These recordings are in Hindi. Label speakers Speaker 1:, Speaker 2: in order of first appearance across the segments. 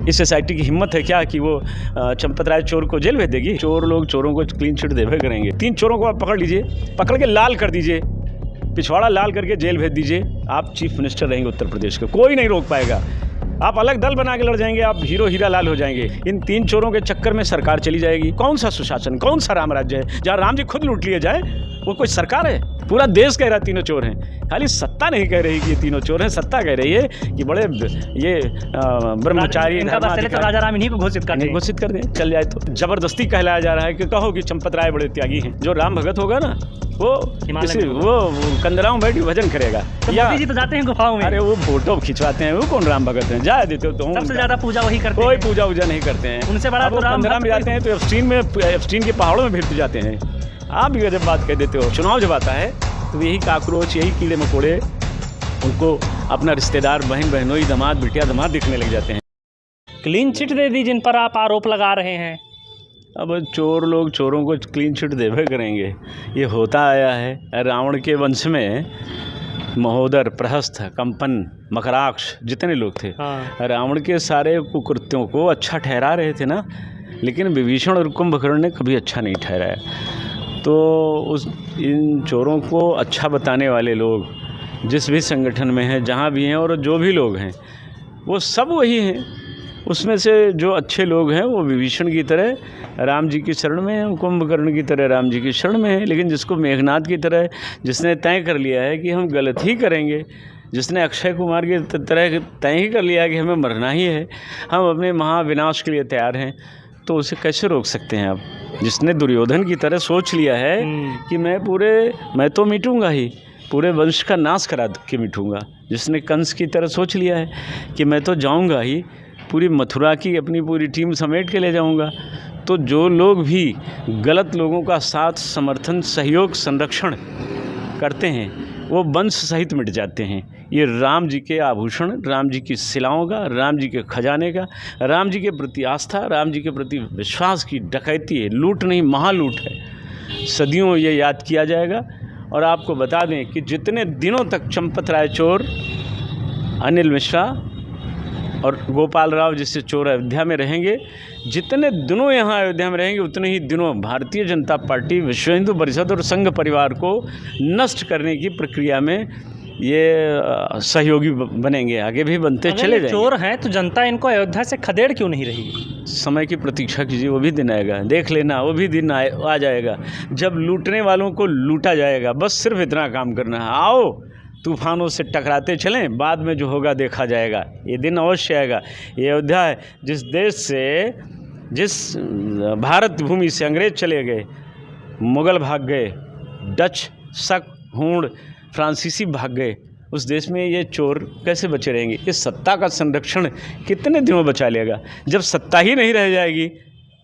Speaker 1: इस एसआईटी की हिम्मत है क्या कि वो चंपत राय चोर को जेल भेज देगी? चोर लोग चोरों को क्लीन चिट देवे करेंगे। 3 चोरों को आप पकड़ लीजिए, पकड़ के लाल कर दीजिए, पिछवाड़ा लाल करके जेल भेज दीजिए। आप चीफ मिनिस्टर रहेंगे उत्तर प्रदेश के, कोई नहीं रोक पाएगा। आप अलग दल बना के लड़ जाएंगे, आप हीरो हीरा लाल हो जाएंगे। इन 3 चोरों के चक्कर में सरकार चली जाएगी। कौन सा सुशासन, कौन सा राम राज्य है जहाँ राम जी खुद लूट लिए जाए? वो कोई सरकार है? पूरा देश कह रहा है तीनों चोर हैं। खाली सत्ता नहीं कह रही कि ये तीनों चोर हैं, सत्ता कह रही है कि बड़े ये ब्रह्मचारी
Speaker 2: तो राजा राम इन्हीं को घोषित
Speaker 1: कर दें, चल जाए तो। जबरदस्ती कहलाया जा रहा है कि कहो कि चंपत राय बड़े त्यागी हैं। जो राम भगत होगा ना वो कंदराओं में बैठ भजन करेगा।
Speaker 2: तो मोदी जी तो जाते हैं गुफाओं में।
Speaker 1: अरे वो फोटो खिंचवाते हैं, वो कौन राम भगत हैं? जा देते हो तो
Speaker 2: सबसे ज्यादा पूजा वही करते हैं।
Speaker 1: कोई पूजा वूजा नहीं करते हैं।
Speaker 2: उनसे बड़ा तो राम
Speaker 1: में जाते हैं तो एब्सटीन के पहाड़ों में फिरते जाते हैं। आप भी गजब बात कह देते हो। चुनाव जब आता है तो यही काकरोच, यही कीड़े मकोड़े उनको अपना रिश्तेदार, बहन बहनोई, दामाद बिटिया दामाद दिखने लग जाते हैं।
Speaker 2: क्लीन चिट दे दी जिन पर आप आरोप लगा रहे हैं।
Speaker 1: अब चोर लोग चोरों को क्लीन चिट देवे करेंगे। ये होता आया है। रावण के वंश में महोदर, प्रहस्त, कंपन, मकराक्ष जितने लोग थे, रावण के सारे कुकृत्यों को अच्छा ठहरा रहे थे ना, लेकिन विभीषण और कुंभकर्ण ने कभी अच्छा नहीं ठहराया। तो इन चोरों को अच्छा बताने वाले लोग जिस भी संगठन में हैं, जहाँ भी हैं, और जो भी लोग हैं वो सब वही हैं। उसमें से जो अच्छे लोग हैं वो विभीषण की तरह राम जी की शरण में हैं, कुंभकर्ण की तरह राम जी की शरण में हैं। लेकिन जिसको मेघनाद की तरह, जिसने तय कर लिया है कि हम गलत ही करेंगे, जिसने अक्षय कुमार की तरह तय ही कर लिया है कि हमें मरना ही है, हम अपने महाविनाश के लिए तैयार हैं, तो उसे कैसे रोक सकते हैं आप? जिसने दुर्योधन की तरह सोच लिया है कि मैं तो मिटूंगा ही, पूरे वंश का नाश करा के मिटूंगा, जिसने कंस की तरह सोच लिया है कि मैं तो जाऊंगा ही, पूरी मथुरा की अपनी पूरी टीम समेट के ले जाऊंगा, तो जो लोग भी गलत लोगों का साथ, समर्थन, सहयोग, संरक्षण करते हैं वो वंश सहित मिट जाते हैं। ये राम जी के आभूषण, राम जी की शिलाओं का, राम जी के खजाने का, राम जी के प्रति आस्था, राम जी के प्रति विश्वास की डकैती है। लूट नहीं, महालूट है। सदियों ये याद किया जाएगा। और आपको बता दें कि जितने दिनों तक चंपत राय चोर, अनिल मिश्रा और गोपाल राव जैसे चोर अयोध्या में रहेंगे, जितने दिनों यहाँ अयोध्या में रहेंगे, उतने ही दिनों भारतीय जनता पार्टी, विश्व हिंदू परिषद और संघ परिवार को नष्ट करने की प्रक्रिया में ये सहयोगी बनेंगे। आगे भी बनते चले जाएंगे।
Speaker 2: चोर हैं तो जनता इनको अयोध्या से खदेड़ क्यों नहीं रही?
Speaker 1: समय की प्रतीक्षा कीजिए, वो भी दिन आएगा, देख लेना, वो भी दिन आ जाएगा जब लूटने वालों को लूटा जाएगा। बस सिर्फ इतना काम करना है, आओ तूफानों से टकराते चलें, बाद में जो होगा देखा जाएगा। ये दिन अवश्य आएगा। ये अयोध्या है जिस देश से, जिस भारत भूमि से अंग्रेज चले गए, मुग़ल भाग गए, डच, शक, हूण, फ्रांसीसी भाग गए, उस देश में ये चोर कैसे बचे रहेंगे? इस सत्ता का संरक्षण कितने दिनों बचा लेगा? जब सत्ता ही नहीं रह जाएगी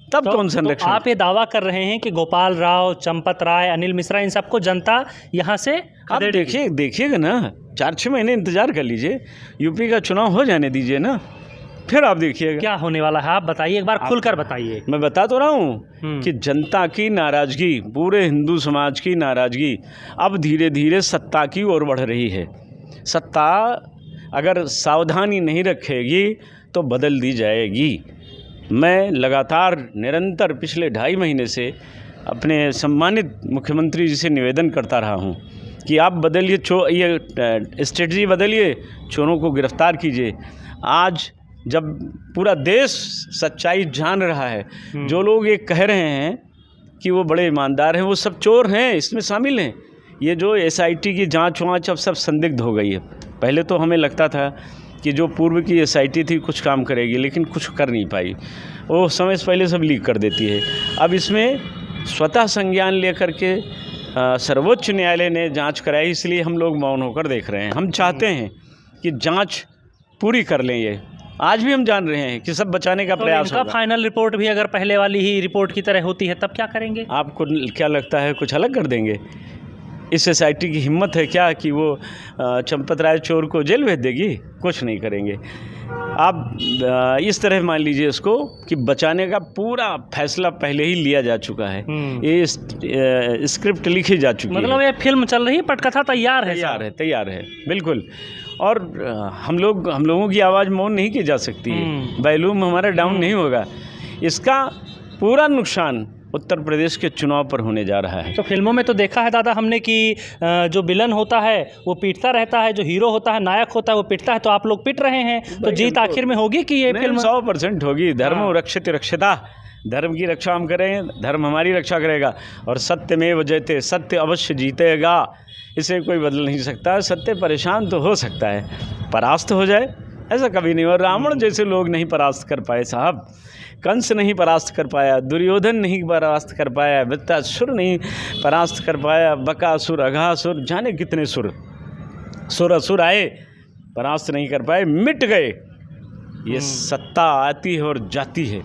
Speaker 1: तब कौन संरक्षण?
Speaker 2: आप ये दावा कर रहे हैं कि गोपाल राव, चंपत राय, अनिल मिश्रा, इन सबको जनता यहाँ से
Speaker 1: आप देखिएगा ना, 4-6 महीने इंतजार कर लीजिए, यूपी का चुनाव हो जाने दीजिए ना, फिर आप देखिएगा
Speaker 2: क्या होने वाला है। आप बताइए, एक बार खुलकर बताइए।
Speaker 1: मैं बता तो रहा हूँ कि जनता की नाराज़गी, पूरे हिंदू समाज की नाराज़गी अब धीरे धीरे सत्ता की ओर बढ़ रही है। सत्ता अगर सावधानी नहीं रखेगी तो बदल दी जाएगी। मैं लगातार निरंतर पिछले 2.5 महीने से अपने सम्मानित मुख्यमंत्री जी से निवेदन करता रहा हूँ कि आप बदलिए, ये स्ट्रेटजी बदलिए, चोरों को गिरफ्तार कीजिए। आज जब पूरा देश सच्चाई जान रहा है, जो लोग ये कह रहे हैं कि वो बड़े ईमानदार हैं, वो सब चोर हैं, इसमें शामिल हैं। ये जो एसआईटी की जांच वाँच अब सब संदिग्ध हो गई है। पहले तो हमें लगता था कि जो पूर्व की एसआईटी थी कुछ काम करेगी, लेकिन कुछ कर नहीं पाई, वो समय से पहले सब लीक कर देती है। अब इसमें स्वतः संज्ञान लेकर के सर्वोच्च न्यायालय ने जांच कराई, इसलिए हम लोग मौन होकर देख रहे हैं। हम चाहते हैं कि जांच पूरी कर लें। ये आज भी हम जान रहे हैं कि सब बचाने का प्रयास होगा।
Speaker 2: फाइनल रिपोर्ट भी अगर पहले वाली ही रिपोर्ट की तरह होती है तब क्या करेंगे?
Speaker 1: आपको क्या लगता है कुछ अलग कर देंगे? इस एसआईटी की हिम्मत है क्या कि वो चंपत राय चोर को जेल भेज देगी? कुछ नहीं करेंगे। आप इस तरह मान लीजिए इसको कि बचाने का पूरा फैसला पहले ही लिया जा चुका है। ये स्क्रिप्ट लिखी जा चुकी है।
Speaker 2: मतलब ये फिल्म चल रही है, पटकथा तैयार है।
Speaker 1: तैयार है बिल्कुल। और हम लोगों की आवाज़ मौन नहीं की जा सकती है, वैल्यूम हमारा डाउन नहीं होगा। इसका पूरा नुकसान उत्तर प्रदेश के चुनाव पर होने जा रहा है।
Speaker 2: तो फिल्मों में तो देखा है दादा हमने कि जो विलन होता है वो पीटता रहता है, जो हीरो होता है, नायक होता है, वो पीटता है, तो आप लोग पीट रहे हैं, तो जीत आखिर में होगी कि ये फिल्म
Speaker 1: 100% होगी। धर्म रक्षित रक्षिता, धर्म की रक्षा हम करेंगे, धर्म हमारी रक्षा करेगा, और सत्यमेव जयते, सत्य अवश्य जीतेगा, इसे कोई बदल नहीं सकता। सत्य परेशान तो हो सकता है, परास्त हो जाए ऐसा कभी नहीं। और रावण जैसे लोग नहीं परास्त कर पाए साहब, कंस नहीं परास्त कर पाया, दुर्योधन नहीं परास्त कर पाया, वृत्तासुर नहीं परास्त कर पाया, बकासुर, अघासुर, जाने कितने सुर असुर आए, परास्त नहीं कर पाए, मिट गए। ये सत्ता आती है और जाती है।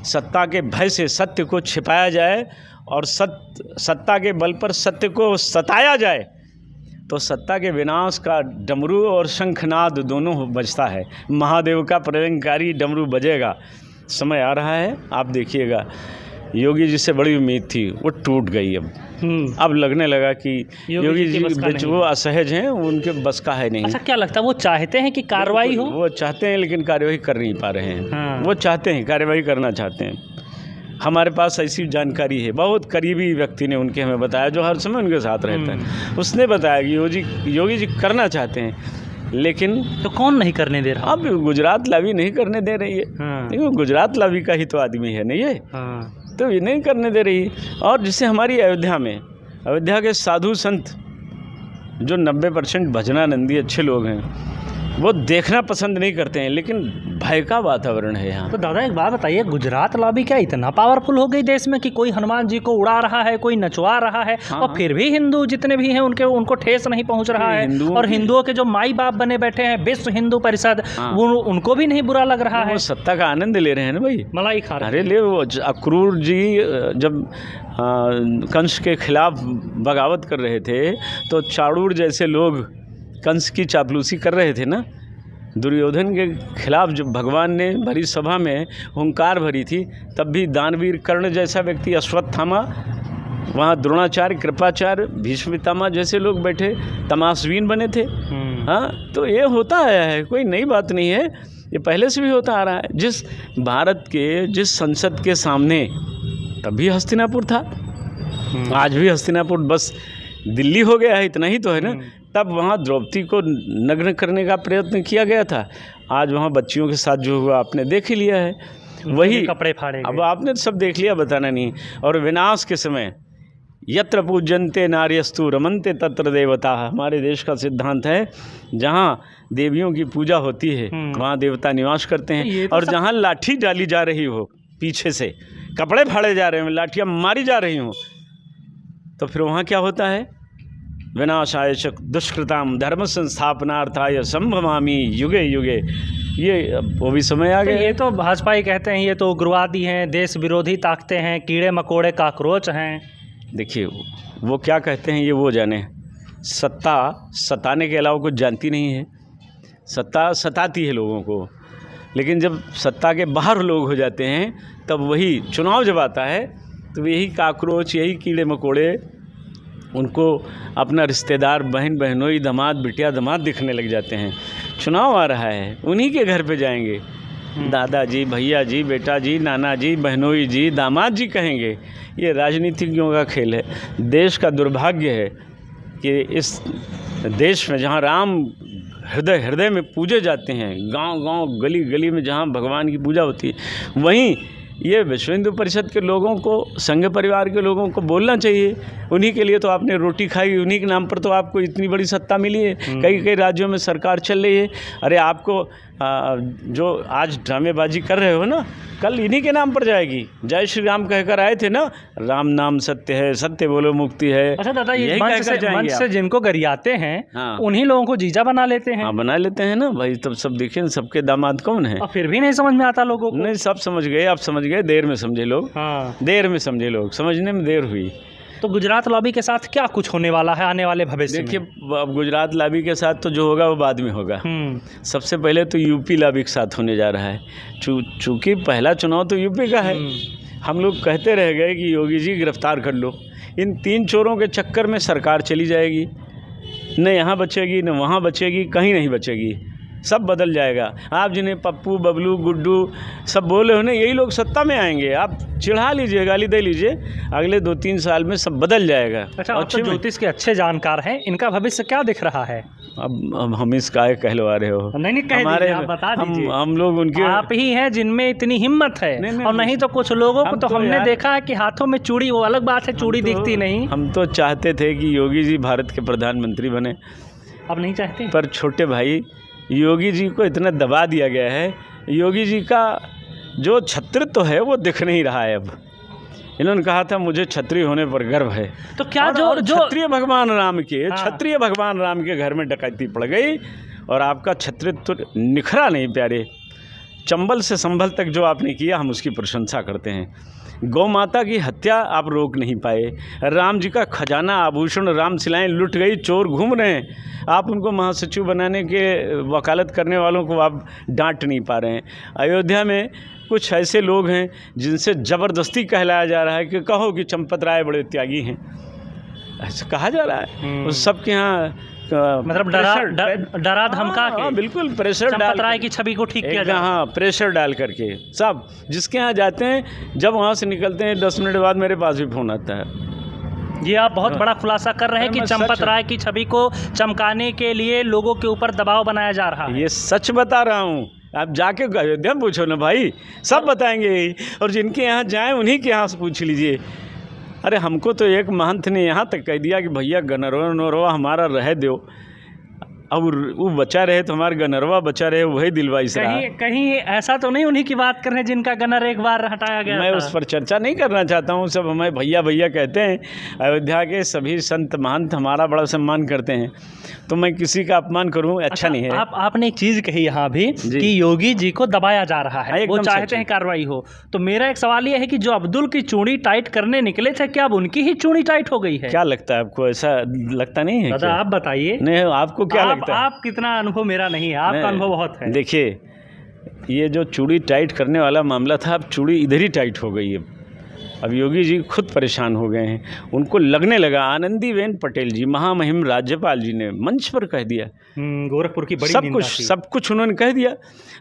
Speaker 1: सत्ता के भय से सत्य को छिपाया जाए और सत्ता के बल पर सत्य को सताया जाए तो सत्ता के विनाश का डमरू और शंखनाद दोनों बजता है। महादेव का प्रलयंकारी डमरू बजेगा, समय आ रहा है, आप देखिएगा। योगी जी से बड़ी उम्मीद थी, वो टूट गई। अब लगने लगा कि योगी जी वो असहज हैं, उनके बस का है नहीं।
Speaker 2: अच्छा, क्या लगता है वो चाहते हैं कि कार्रवाई हो?
Speaker 1: वो चाहते हैं लेकिन कार्रवाई कर नहीं पा रहे हैं। वो चाहते हैं, कार्रवाई करना चाहते हैं। हमारे पास ऐसी जानकारी है, बहुत करीबी व्यक्ति ने उनके हमें बताया, जो हर समय उनके साथ रहता है, उसने बताया कि योगी जी करना चाहते हैं, लेकिन
Speaker 2: तो कौन नहीं करने दे रहा?
Speaker 1: अब गुजरात लावी नहीं करने दे रही है। देखो गुजरात लावी का ही तो आदमी है ना ये, तो ये नहीं करने दे रही। और जिससे हमारी अयोध्या के साधु संत जो 90% भजनानंदी अच्छे लोग हैं, वो देखना पसंद नहीं करते हैं, लेकिन भय का वातावरण है यहाँ।
Speaker 2: तो दादा एक बात बताइए, गुजरात लॉबी क्या इतना पावरफुल हो गई देश में कि कोई हनुमान जी को उड़ा रहा है, कोई नचवा रहा है, और फिर भी हिंदू जितने भी हैं उनको ठेस नहीं पहुंच रहा है। और हिंदुओं के जो माई बाप बने बैठे हैं, विश्व हिंदू परिषद, उनको भी नहीं बुरा लग रहा है।
Speaker 1: वो सत्ता का आनंद ले रहे हैं ना भाई,
Speaker 2: मलाई खा रहे हैं।
Speaker 1: अरे ले, वो अक्रूर जी जब कंस के खिलाफ बगावत कर रहे थे तो चाणूर जैसे लोग कंस की चापलूसी कर रहे थे ना। दुर्योधन के खिलाफ जब भगवान ने भरी सभा में हुंकार भरी थी, तब भी दानवीर कर्ण जैसा व्यक्ति, अश्वत्थामा, वहाँ द्रोणाचार्य, कृपाचार्य, भीष्म पितामह जैसे लोग बैठे, तमाशवीन बने थे। हाँ, तो ये होता आया है, कोई नई बात नहीं है, ये पहले से भी होता आ रहा है। जिस भारत के जिस संसद के सामने तब भी हस्तिनापुर था, आज भी हस्तिनापुर बस दिल्ली हो गया है, इतना ही तो है ना। तब वहाँ द्रौपदी को नग्न करने का प्रयत्न किया गया था, आज वहाँ बच्चियों के साथ जो हुआ आपने देख ही लिया है, वही
Speaker 2: कपड़े फाड़े। अब
Speaker 1: आपने सब देख लिया, बताना नहीं। और विनाश के समय यत्र पूजन्ते नार्यस्तु रमन्ते तत्र देवता, हमारे देश का सिद्धांत है, जहाँ देवियों की पूजा होती है वहाँ देवता निवास करते हैं। और जहाँ लाठी डाली जा रही हो, पीछे से कपड़े फाड़े जा रहे हो, लाठियाँ मारी जा रही हों, तो फिर वहाँ क्या होता है? विनाशाय च दुष्कृताम धर्म संस्थापनार्थाय संभवामि युगे युगे। ये वो भी समय आ गया।
Speaker 2: ये तो भाजपा ही कहते हैं, ये तो उग्रवादी हैं, देश विरोधी ताकतें हैं, कीड़े मकोड़े काकरोच हैं।
Speaker 1: देखिए वो क्या कहते हैं ये वो जाने, सत्ता सताने के अलावा कुछ जानती नहीं है। सत्ता सताती है लोगों को, लेकिन जब सत्ता के बाहर लोग हो जाते हैं, तब वही चुनाव जब आता है तो यही काकरोच, यही कीड़े मकोड़े उनको अपना रिश्तेदार, बहन बहनोई, दामाद बिटिया दामाद दिखने लग जाते हैं। चुनाव आ रहा है, उन्हीं के घर पे जाएंगे, दादाजी, भैया जी, बेटा जी, नाना जी, बहनोई जी, दामाद जी कहेंगे। ये राजनीतिज्ञों का खेल है। देश का दुर्भाग्य है कि इस देश में जहाँ राम हृदय हृदय में पूजे जाते हैं, गांव गांव गली गली में जहाँ भगवान की पूजा होती है, वहीं ये विश्व हिंदू परिषद के लोगों को, संघ परिवार के लोगों को बोलना चाहिए। उन्हीं के लिए तो आपने रोटी खाई, उन्हीं के नाम पर तो आपको इतनी बड़ी सत्ता मिली है। कई कई राज्यों में सरकार चल रही है। अरे आपको जो आज ड्रामेबाजी कर रहे हो ना, कल इन्हीं के नाम पर जाएगी। जय श्री राम कहकर आए थे ना, राम नाम सत्य है, सत्य बोलो मुक्ति है।
Speaker 2: अच्छा दादा, ये मंच से जिनको गरियाते हैं, उन्हीं लोगों को जीजा बना लेते हैं।
Speaker 1: हाँ, बना लेते हैं ना भाई। तब सब देखिए सबके दामाद कौन है,
Speaker 2: फिर भी नहीं समझ में आता लोगों को।
Speaker 1: नहीं, सब समझ गए, आप समझ गए, देर में समझे लोग। देर में समझे लोग, समझने में देर हुई।
Speaker 2: तो गुजरात लॉबी के साथ क्या कुछ होने वाला है आने वाले भविष्य में?
Speaker 1: देखिए, अब गुजरात लॉबी के साथ तो जो होगा वो बाद में होगा। सबसे पहले तो यूपी लॉबी के साथ होने जा रहा है, चूँकि पहला चुनाव तो यूपी का है। हम लोग कहते रह गए कि योगी जी गिरफ्तार कर लो। इन 3 चोरों के चक्कर में सरकार चली जाएगी। न यहाँ बचेगी, न वहाँ बचेगी, कहीं नहीं बचेगी, सब बदल जाएगा। आप जिन्हें पप्पू, बबलू, गुड्डू सब बोले हो ना, यही लोग सत्ता में आएंगे। आप चिढ़ा लीजिए, गाली दे लीजिए, अगले 2-3 साल में सब बदल जाएगा।
Speaker 2: अच्छा, आप तो ज्योतिष के अच्छे जानकार हैं, इनका भविष्य क्या दिख रहा है?
Speaker 1: अब हम इसका कहलवा रहे हो?
Speaker 2: नहीं कह दीजिए, आप बता दीजिए।
Speaker 1: हम लोग उनके,
Speaker 2: आप ही हैं जिनमें इतनी हिम्मत है। और नहीं तो कुछ लोगों को तो हमने देखा है कि हाथों में चूड़ी, वो अलग बात है, चूड़ी दिखती नहीं।
Speaker 1: हम तो चाहते थे कि योगी जी भारत के प्रधानमंत्री बने,
Speaker 2: अब नहीं चाहते।
Speaker 1: पर छोटे भाई योगी जी को इतना दबा दिया गया है, योगी जी का जो छत्रित्व है वो दिख नहीं रहा है। अब इन्होंने कहा था मुझे क्षत्रिय होने पर गर्व है,
Speaker 2: तो क्या जो
Speaker 1: क्षत्रिय भगवान राम के, क्षत्रिय भगवान राम के घर में डकैती पड़ गई और आपका छत्रित्व निखरा नहीं प्यारे। चंबल से संभल तक जो आपने किया, हम उसकी प्रशंसा करते हैं। गौ माता की हत्या आप रोक नहीं पाए, राम जी का खजाना, आभूषण, रामशिलाएं लुट गई, चोर घूम रहे हैं, आप उनको महासचिव बनाने के वकालत करने वालों को आप डांट नहीं पा रहे हैं। अयोध्या में कुछ ऐसे लोग हैं जिनसे ज़बरदस्ती कहलाया जा रहा है कि कहो कि चंपत राय बड़े त्यागी हैं, ऐसा कहा जा रहा है। उस सब के यहाँ
Speaker 2: मतलब डरा धमका के,
Speaker 1: बिल्कुल प्रेशर डाल,
Speaker 2: राय की छवि को ठीक किया जाए।
Speaker 1: हाँ, प्रेशर डाल करके सब जिसके यहाँ जाते हैं, जब वहाँ से निकलते हैं 10 मिनट बाद मेरे पास भी फ़ोन आता है।
Speaker 2: ये आप बहुत बड़ा खुलासा कर रहे हैं कि चंपत राय की छवि को चमकाने के लिए लोगों के ऊपर दबाव बनाया जा रहा है।
Speaker 1: ये सच बता रहा हूँ, आप जाके अयोध्या पूछो ना भाई, सब बताएंगे। और जिनके यहाँ जाएं उन्हीं के यहाँ से पूछ लीजिए। अरे हमको तो एक महंत ने यहाँ तक कह दिया कि भैया गनरवा हमारा रह दो, अब वो बचा रहे तो हमारा गनरवा बचा रहे, वही दिलवाई से
Speaker 2: कहीं ऐसा तो नहीं उन्हीं की बात कर रहे हैं जिनका गनर एक बार हटाया गया?
Speaker 1: मैं उस पर चर्चा नहीं करना चाहता हूँ। सब हमें भैया भैया कहते हैं, अयोध्या के सभी संत महंत हमारा बड़ा सम्मान करते हैं, तो मैं किसी का अपमान करूं अच्छा नहीं है।
Speaker 2: आपने एक चीज़ कही यहाँ भी कि योगी जी को दबाया जा रहा है, वो चाहते हैं कार्रवाई हो। तो मेरा एक सवाल ये है कि जो अब्दुल की चूड़ी टाइट करने निकले थे, क्या अब उनकी ही चूड़ी टाइट हो गई है?
Speaker 1: क्या लगता है आपको? ऐसा लगता नहीं है?
Speaker 2: दादा आप बताइए।
Speaker 1: नहीं, आपको क्या लगता है?
Speaker 2: आप कितना अनुभव, मेरा नहीं है, आपका अनुभव बहुत है।
Speaker 1: देखिए, ये जो चूड़ी टाइट करने वाला मामला था, अब चूड़ी इधर ही टाइट हो गई है। अब योगी जी खुद परेशान हो गए हैं, उनको लगने लगा। आनंदीबेन पटेल जी, महामहिम राज्यपाल जी ने मंच पर कह दिया,
Speaker 2: गोरखपुर की बड़ी
Speaker 1: सब कुछ उन्होंने कह दिया।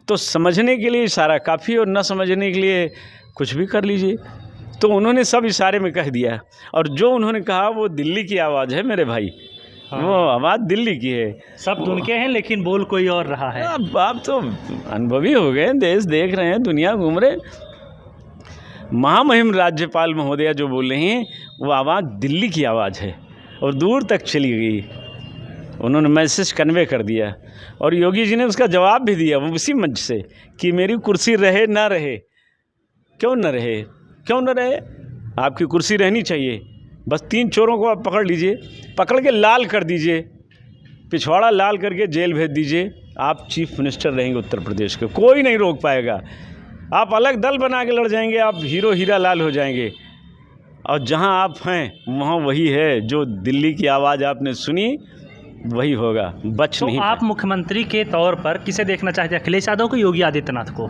Speaker 1: तो समझने के लिए इशारा काफ़ी, और न समझने के लिए कुछ भी कर लीजिए। तो उन्होंने सब इशारे में कह दिया, और जो उन्होंने कहा वो दिल्ली की आवाज़ है मेरे भाई। वो आवाज़ दिल्ली की है।
Speaker 2: सब उनके हैं लेकिन बोल कोई और रहा है।
Speaker 1: आप तो अनुभवी हो गए, देश देख रहे हैं, दुनिया घूम रहे। महामहिम राज्यपाल महोदया जो बोल रही हैं, वो आवाज़ दिल्ली की आवाज़ है और दूर तक चली गई। उन्होंने मैसेज कन्वे कर दिया, और योगी जी ने उसका जवाब भी दिया वो उसी मंच से कि मेरी कुर्सी रहे ना रहे। क्यों न रहे, क्यों न रहे? आपकी कुर्सी रहनी चाहिए। बस 3 चोरों को आप पकड़ लीजिए, पकड़ के लाल कर दीजिए, पिछवाड़ा लाल करके जेल भेज दीजिए। आप चीफ मिनिस्टर रहेंगे उत्तर प्रदेश के, कोई नहीं रोक पाएगा। आप अलग दल बना के लड़ जाएंगे, आप हीरो हीरा लाल हो जाएंगे। और जहां आप हैं वहां वही है, जो दिल्ली की आवाज़ आपने सुनी वही होगा, बच
Speaker 2: तो
Speaker 1: नहीं।
Speaker 2: आप मुख्यमंत्री के तौर पर किसे देखना चाहते हैं, अखिलेश यादव को, योगी आदित्यनाथ को?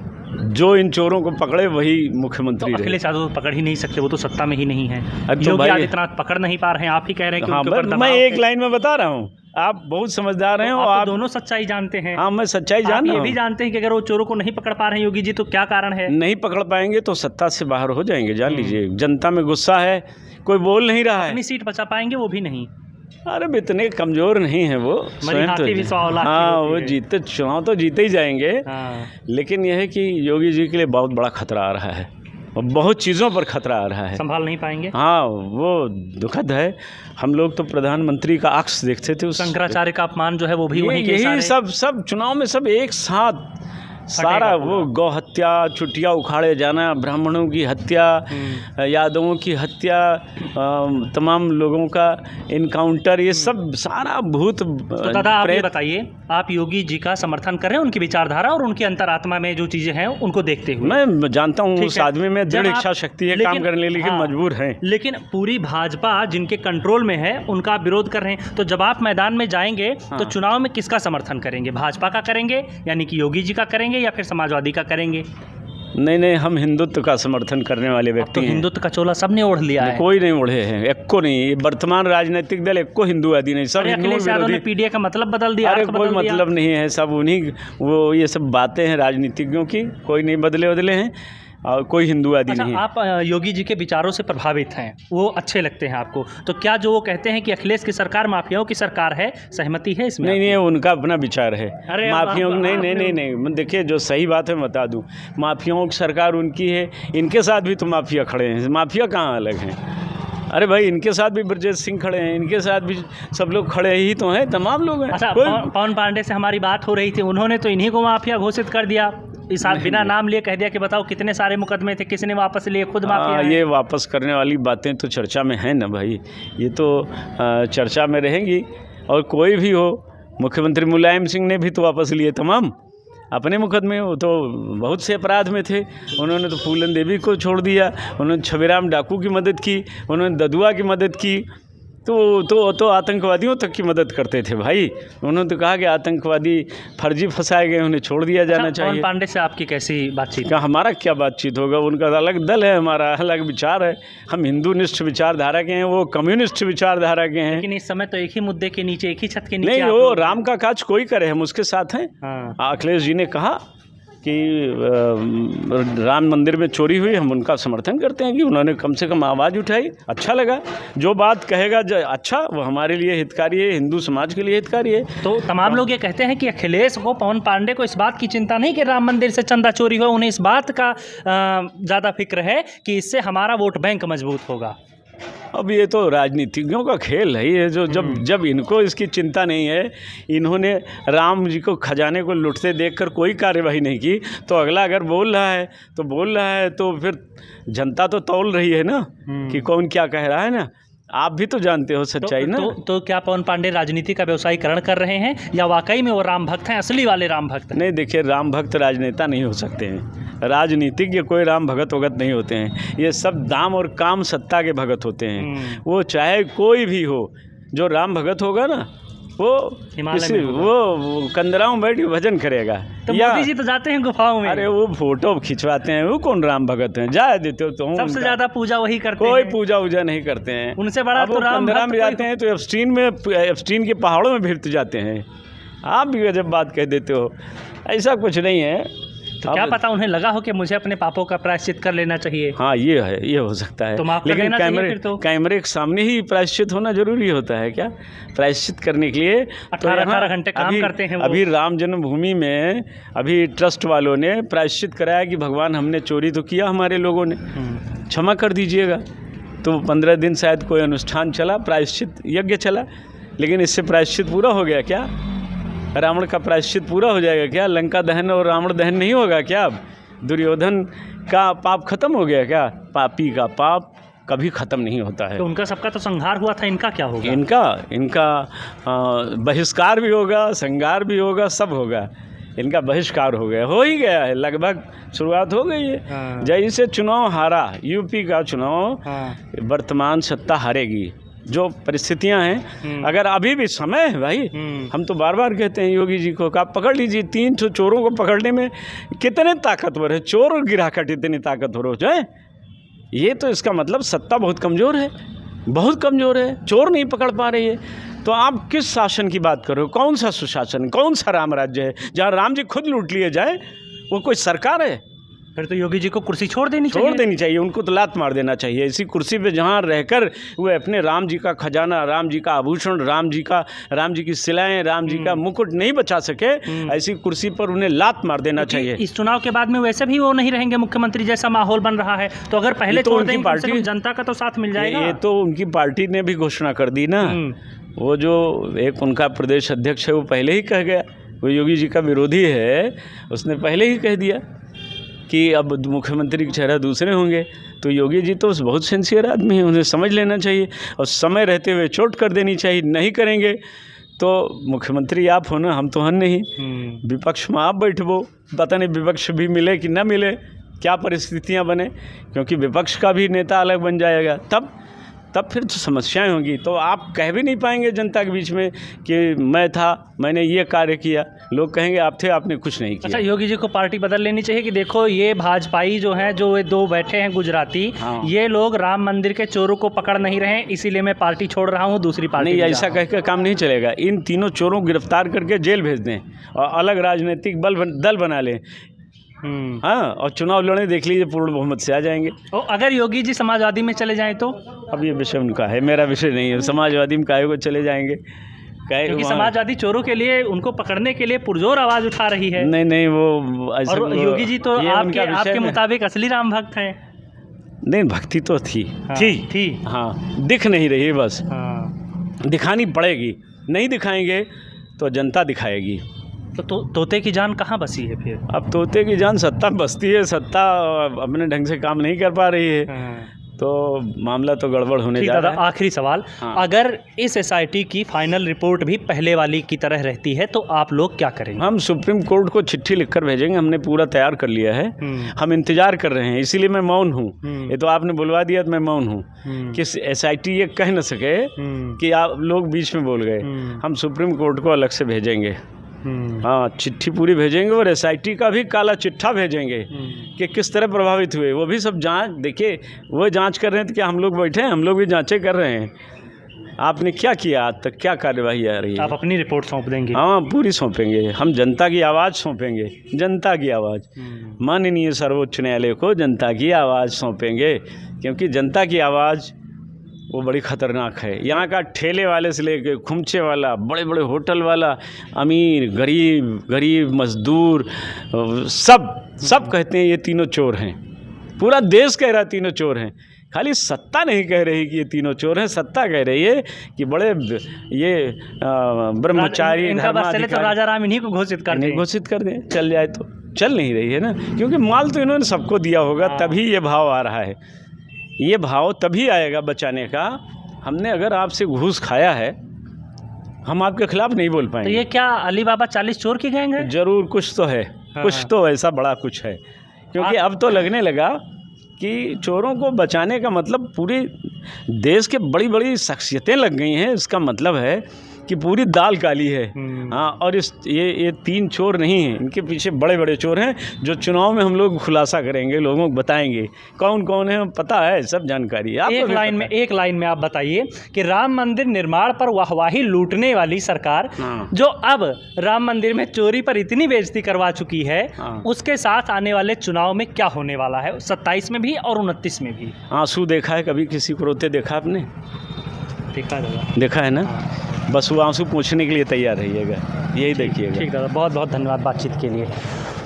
Speaker 1: जो इन चोरों को पकड़े वही मुख्यमंत्री।
Speaker 2: तो अखिलेश यादव पकड़ ही नहीं सकते, वो तो सत्ता में ही नहीं है। योगी आदित्यनाथ पकड़ नहीं पा रहे हैं, आप ही कह रहे हैं कि उनके ऊपर दबाव।
Speaker 1: मैं एक लाइन में बता रहा हूँ, आप बहुत समझदार हैं, और आप
Speaker 2: दोनों सच्चाई जानते हैं।
Speaker 1: हाँ, मैं सच्चाई जान रहा हूँ।
Speaker 2: ये भी जानते हैं कि अगर वो चोरों को नहीं पकड़ पा रहे हैं योगी जी, तो क्या कारण है? नहीं
Speaker 1: पकड़ पाएंगे तो सत्ता से बाहर हो जाएंगे, जान लीजिए। जनता में गुस्सा है, कोई बोल नहीं रहा है।
Speaker 2: अपनी सीट बचा पाएंगे वो भी नहीं।
Speaker 1: अरे इतने कमज़ोर नहीं है वो स्वयं तो। हाँ, वो जीते, चुनाव तो जीते ही जाएंगे। लेकिन यह है कि योगी जी के लिए बहुत बड़ा खतरा आ रहा है, और बहुत चीज़ों पर खतरा आ रहा है।
Speaker 2: संभाल नहीं पाएंगे।
Speaker 1: हाँ, वो दुखद है। हम लोग तो प्रधानमंत्री का अक्स देखते थे, उस
Speaker 2: शंकराचार्य का अपमान जो है वो भी वहीं के
Speaker 1: यही सब चुनाव में सब एक साथ सारा वो गौ हत्या, चुटिया उखाड़े जाना, ब्राह्मणों की हत्या, यादवों की हत्या, तमाम लोगों का इनकाउंटर, ये सब सारा भूत।
Speaker 2: तो दादा आप ये बताइए, आप योगी जी का समर्थन कर रहे हैं, उनकी विचारधारा और उनकी अंतरात्मा में जो चीज़ें हैं उनको देखते हुए?
Speaker 1: मैं जानता हूँ उस आदमी में दृढ़ इच्छा शक्ति है काम करने, लेकिन मजबूर हैं।
Speaker 2: लेकिन पूरी भाजपा जिनके कंट्रोल में है उनका विरोध कर रहे हैं, तो जब आप मैदान में जाएंगे तो चुनाव में किसका समर्थन करेंगे? भाजपा का करेंगे, यानी कि योगी जी का करेंगे, या फिर समाजवादी का करेंगे?
Speaker 1: नहीं, हम हिंदुत्व का समर्थन करने वाले व्यक्ति
Speaker 2: तो
Speaker 1: हैं।
Speaker 2: हिंदुत्व का चोला सबने ओढ़ लिया है।
Speaker 1: कोई नहीं ओढ़े हैं, एक्को नहीं। ये वर्तमान राजनीतिक दल एक्को हिंदूवादी नहीं, सब हिंदू विरोधी।
Speaker 2: पीडीए का मतलब बदल दिया।
Speaker 1: अरे कोई मतलब नहीं है, सब उन्हीं वो ये सब बातें हैं राजनीतिज्ञों की, कोई नहीं बदले हैं और कोई हिंदूवादी नहीं है।
Speaker 2: आप योगी जी के विचारों से प्रभावित हैं, वो अच्छे लगते हैं आपको, तो क्या जो वो कहते हैं कि अखिलेश की सरकार माफियाओं की सरकार है, सहमति है इसमें?
Speaker 1: नहीं, उनका अपना विचार है। माफियाओं नहीं, देखिए जो सही बात है बता दूं, माफियाओं की सरकार उनकी है, इनके साथ भी तो माफिया खड़े हैं। माफिया कहाँ अलग हैं? अरे भाई, इनके साथ भी ब्रजेश सिंह खड़े हैं, इनके साथ भी सब लोग खड़े ही तो हैं, तमाम लोग हैं।
Speaker 2: अच्छा, पवन पांडे से हमारी बात हो रही थी, उन्होंने तो इन्हीं को माफिया घोषित कर दिया, इस बिना नाम लिए कह दिया कि बताओ कितने सारे मुकदमे थे, किसने वापस लिए, खुद माफिया है।
Speaker 1: ये वापस करने वाली बातें तो चर्चा में है ना भाई, ये तो चर्चा में रहेंगी। और कोई भी हो, मुख्यमंत्री मुलायम सिंह ने भी तो वापस लिए तमाम अपने मुकदमे, वो तो बहुत से अपराध में थे। उन्होंने तो फूलन देवी को छोड़ दिया, उन्होंने छबीराम डाकू की मदद की, उन्होंने ददुआ की मदद की, तो आतंकवादियों तक की मदद करते थे भाई। उन्होंने तो कहा कि आतंकवादी फर्जी फंसाए गए, उन्हें छोड़ दिया जाना चाहिए।
Speaker 2: पवन पांडे से आपकी कैसी बातचीत?
Speaker 1: क्या हमारा क्या बातचीत होगा, उनका अलग दल है, हमारा अलग विचार है। हम हिंदूनिष्ठ विचारधारा के हैं, वो कम्युनिस्ट विचारधारा के हैं।
Speaker 2: लेकिन इस समय तो एक ही मुद्दे के नीचे, एक ही छत के नीचे
Speaker 1: नहीं, वो राम का काज कोई करे, हम उसके साथ हैं।
Speaker 2: हाँ।
Speaker 1: अखिलेश जी ने कहा कि राम मंदिर में चोरी हुई, हम उनका समर्थन करते हैं कि उन्होंने कम से कम आवाज़ उठाई, अच्छा लगा। जो बात कहेगा जो अच्छा, वो हमारे लिए हितकारी है, हिंदू समाज के लिए हितकारी है।
Speaker 2: तो तमाम लोग ये कहते हैं कि अखिलेश को, पवन पांडे को इस बात की चिंता नहीं कि राम मंदिर से चंदा चोरी हो, उन्हें इस बात का ज़्यादा फिक्र है कि इससे हमारा वोट बैंक मजबूत होगा।
Speaker 1: अब ये तो राजनीतिज्ञों का खेल है, ये जो जब इनको इसकी चिंता नहीं है, इन्होंने राम जी को खजाने को लुटते देखकर कोई कार्यवाही नहीं की, तो अगला अगर बोल रहा है तो फिर जनता तो तौल रही है ना कि कौन क्या कह रहा है ना। आप भी तो जानते हो सच्चाई ना।
Speaker 2: तो क्या पवन पांडे राजनीति का व्यवसायीकरण कर रहे हैं या वाकई में वो राम भक्त हैं, असली वाले राम भक्त?
Speaker 1: नहीं, देखिए, राम भक्त राजनेता नहीं हो सकते हैं, राजनीतिज्ञ कोई राम भगत वगत नहीं होते हैं। ये सब दाम और काम सत्ता के भगत होते हैं। वो चाहे कोई भी हो, जो राम भगत होगा ना, वो कंदराओं में बैठ के भजन करेगा।
Speaker 2: तो मोदी जी तो जाते हैं गुफाओं में।
Speaker 1: अरे वो फोटो खिंचवाते हैं, वो कौन राम भगत हैं? जा देते हो तो
Speaker 2: सबसे ज्यादा पूजा वही करते हैं।
Speaker 1: कोई पूजा वूजा नहीं करते हैं,
Speaker 2: उनसे बड़ा तो राम
Speaker 1: कंदरा में जाते हैं तो एब्सटीन के पहाड़ों में भिरते जाते हैं। आप भी गजब बात कह देते हो, ऐसा कुछ नहीं है।
Speaker 2: तो क्या पता उन्हें लगा हो कि मुझे अपने पापों का प्रायश्चित कर लेना चाहिए।
Speaker 1: हाँ, ये है, ये हो सकता है।
Speaker 2: तो लेकिन
Speaker 1: कैमरे के सामने ही प्रायश्चित होना जरूरी होता है क्या? प्रायश्चित करने के लिए
Speaker 2: 18 घंटे काम करते हैं वो।
Speaker 1: अभी राम जन्मभूमि में अभी ट्रस्ट वालों ने प्रायश्चित कराया कि भगवान, हमने चोरी तो किया, हमारे लोगों ने क्षमा कर दीजिएगा। तो 15 दिन शायद कोई अनुष्ठान चला, प्रायश्चित यज्ञ चला, लेकिन इससे प्रायश्चित पूरा हो गया क्या? रावण का प्रायश्चित पूरा हो जाएगा क्या? लंका दहन और रावण दहन नहीं होगा क्या? अब दुर्योधन का पाप खत्म हो गया क्या? पापी का पाप कभी ख़त्म नहीं होता है।
Speaker 2: तो उनका सबका तो संहार हुआ था, इनका क्या होगा?
Speaker 1: इनका बहिष्कार भी होगा, संहार भी होगा, सब होगा। इनका बहिष्कार हो ही गया है, लगभग शुरुआत हो गई है। जैसे चुनाव हारा, यूपी का चुनाव, वर्तमान सत्ता हारेगी। जो परिस्थितियां हैं, अगर अभी भी समय है भाई, हम तो बार बार कहते हैं योगी जी को, आप पकड़ लीजिए। 3 चोरों को पकड़ने में कितने ताकतवर है, चोर और गिराकट इतने ताकतवर हो जाए, ये तो इसका मतलब सत्ता बहुत कमज़ोर है, बहुत कमज़ोर है। चोर नहीं पकड़ पा रही है, तो आप किस शासन की बात कर रहे हो? कौन सा सुशासन, कौन सा राम राज्य है जहाँ राम जी खुद लूट लिए जाए? वो कोई सरकार है?
Speaker 2: फिर तो योगी जी को कुर्सी छोड़ देनी
Speaker 1: चाहिए। उनको तो लात मार देना चाहिए। इसी कुर्सी पे जहाँ रहकर वो अपने राम जी का खजाना, राम जी का आभूषण, राम जी की सिलाएं, राम जी का मुकुट नहीं बचा सके, ऐसी कुर्सी पर उन्हें लात मार देना चाहिए।
Speaker 2: इस चुनाव के बाद में वैसे भी वो नहीं रहेंगे मुख्यमंत्री, जैसा माहौल बन रहा है। तो अगर पहले
Speaker 1: तो उनकी पार्टी,
Speaker 2: जनता का तो साथ मिल जाएगा।
Speaker 1: ये तो उनकी पार्टी ने भी घोषणा कर दी ना। वो जो एक उनका प्रदेश अध्यक्ष है, वो पहले ही कह गया, वो योगी जी का विरोधी है, उसने पहले ही कह दिया कि अब मुख्यमंत्री के चेहरा दूसरे होंगे। तो योगी जी तो बहुत सिंसियर आदमी हैं, उन्हें समझ लेना चाहिए और समय रहते हुए चोट कर देनी चाहिए। नहीं करेंगे तो मुख्यमंत्री आप हो ना, हम तो हन नहीं। विपक्ष में आप बैठबो, पता नहीं विपक्ष भी मिले कि ना मिले, क्या परिस्थितियां बने, क्योंकि विपक्ष का भी नेता अलग बन जाएगा। तब तब फिर तो समस्याएं होंगी। तो आप कह भी नहीं पाएंगे जनता के बीच में कि मैं था, मैंने ये कार्य किया। लोग कहेंगे आप थे, आपने कुछ नहीं किया।
Speaker 2: अच्छा, योगी जी को पार्टी बदल लेनी चाहिए कि देखो ये भाजपाई जो हैं, जो ये दो बैठे हैं गुजराती,
Speaker 1: हाँ।
Speaker 2: ये लोग राम मंदिर के चोरों को पकड़ नहीं रहे हैं, इसीलिए मैं पार्टी छोड़ रहा हूँ, दूसरी पार्टी
Speaker 1: नहीं, ऐसा कह के काम नहीं चलेगा। इन तीनों चोरों को गिरफ्तार करके जेल भेज दें और अलग राजनीतिक दल बना लें। हाँ, और चुनाव लड़े, देख लीजिए पूर्ण बहुमत से आ जाएंगे।
Speaker 2: और अगर योगी जी समाजवादी में चले जाएं तो?
Speaker 1: अब ये विषय उनका है, मेरा विषय नहीं है। समाजवादी में काहे को चले जाएंगे,
Speaker 2: क्योंकि समाजवादी चोरों के लिए, उनको पकड़ने के लिए पुरजोर आवाज़ उठा रही है।
Speaker 1: नहीं, वो ऐसा।
Speaker 2: और योगी जी तो आपके मुताबिक असली राम भक्त हैं।
Speaker 1: नहीं, भक्ति तो थी। हाँ, दिख नहीं रही, बस दिखानी पड़ेगी। नहीं दिखाएंगे तो जनता दिखाएगी।
Speaker 2: तो तोते की जान कहाँ बसी है फिर?
Speaker 1: अब तोते की जान सत्ता बसती है, सत्ता अपने ढंग से काम नहीं कर पा रही है, तो मामला तो गड़बड़ होने जा रहा है।
Speaker 2: आखिरी सवाल, अगर इस एसआईटी की फाइनल रिपोर्ट भी पहले वाली की तरह रहती है तो आप लोग क्या करेंगे?
Speaker 1: हम सुप्रीम कोर्ट को चिट्ठी लिखकर भेजेंगे। हमने पूरा तैयार कर लिया है, हम इंतजार कर रहे हैं, इसीलिए मैं मौन हूँ। ये तो आपने बुलवा दिया तो मैं मौन हूँ कि एसआईटी ये कह न सके कि आप लोग बीच में बोल गए। हम सुप्रीम कोर्ट को अलग से भेजेंगे। हाँ, चिट्ठी पूरी भेजेंगे और एसआईटी का भी काला चिट्ठा भेजेंगे कि किस तरह प्रभावित हुए। वो भी सब जांच, देखिए वो जांच कर रहे हैं तो क्या हम लोग बैठे हैं? हम लोग भी जांचें कर रहे हैं। आपने क्या किया आज तक, क्या कार्यवाही आ रही है?
Speaker 2: आप अपनी रिपोर्ट सौंप देंगे?
Speaker 1: हाँ, पूरी सौंपेंगे। हम जनता की आवाज़ सौंपेंगे, जनता की आवाज़। माननीय सर्वोच्च न्यायालय को जनता की आवाज़ सौंपेंगे, क्योंकि जनता की आवाज़ वो बड़ी ख़तरनाक है। यहाँ का ठेले वाले से लेके खुमचे वाला, बड़े बड़े होटल वाला, अमीर गरीब मजदूर, सब कहते हैं ये तीनों चोर हैं। पूरा देश कह रहा है तीनों चोर हैं। खाली सत्ता नहीं कह रही कि ये तीनों चोर हैं, सत्ता कह रही है कि बड़े ये ब्रह्मचारी
Speaker 2: तो राजा राम इन्हीं को घोषित
Speaker 1: कर दें, चल जाए तो। चल नहीं रही है ना, क्योंकि माल तो इन्होंने सबको दिया होगा, तभी ये भाव आ रहा है। ये भाव तभी आएगा बचाने का। हमने अगर आपसे घूस खाया है, हम आपके खिलाफ नहीं बोल पाएंगे।
Speaker 2: तो ये क्या अली बाबा 40 चोर की गैंग है?
Speaker 1: जरूर कुछ तो है। कुछ तो ऐसा बड़ा कुछ है, क्योंकि अब तो लगने लगा कि चोरों को बचाने का मतलब पूरे देश के बड़ी बड़ी शख्सियतें लग गई हैं। इसका मतलब है कि पूरी दाल काली है। हाँ, और ये 3 चोर नहीं हैं, इनके पीछे बड़े बड़े चोर हैं, जो चुनाव में हम लोग खुलासा करेंगे, लोगों को बताएंगे कौन कौन है। पता है सब जानकारी। आप
Speaker 2: एक लाइन में आप बताइए कि राम मंदिर निर्माण पर वाहवाही लूटने वाली सरकार, जो अब राम मंदिर में चोरी पर इतनी बेइज्जती करवा चुकी है, उसके साथ आने वाले चुनाव में क्या होने वाला है? 27 में भी और 29 में भी।
Speaker 1: आंसू देखा है कभी किसी को रोते देखा आपने? देखा है ना। बस वो आंसू पूछने के लिए तैयार रहिएगा, यही देखिएगा।
Speaker 2: ठीक दादा, बहुत बहुत धन्यवाद बातचीत के लिए।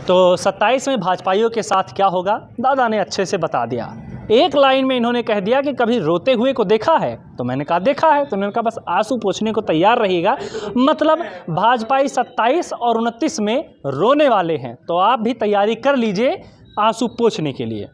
Speaker 2: तो 27 में भाजपाइयों के साथ क्या होगा, दादा ने अच्छे से बता दिया। एक लाइन में इन्होंने कह दिया कि कभी रोते हुए को देखा है, तो मैंने कहा देखा है, तो उन्होंने कहा बस आंसू पोंछने को तैयार रहिएगा। मतलब भाजपाई 27 और 29 में रोने वाले हैं, तो आप भी तैयारी कर लीजिए आंसू पोंछने के लिए।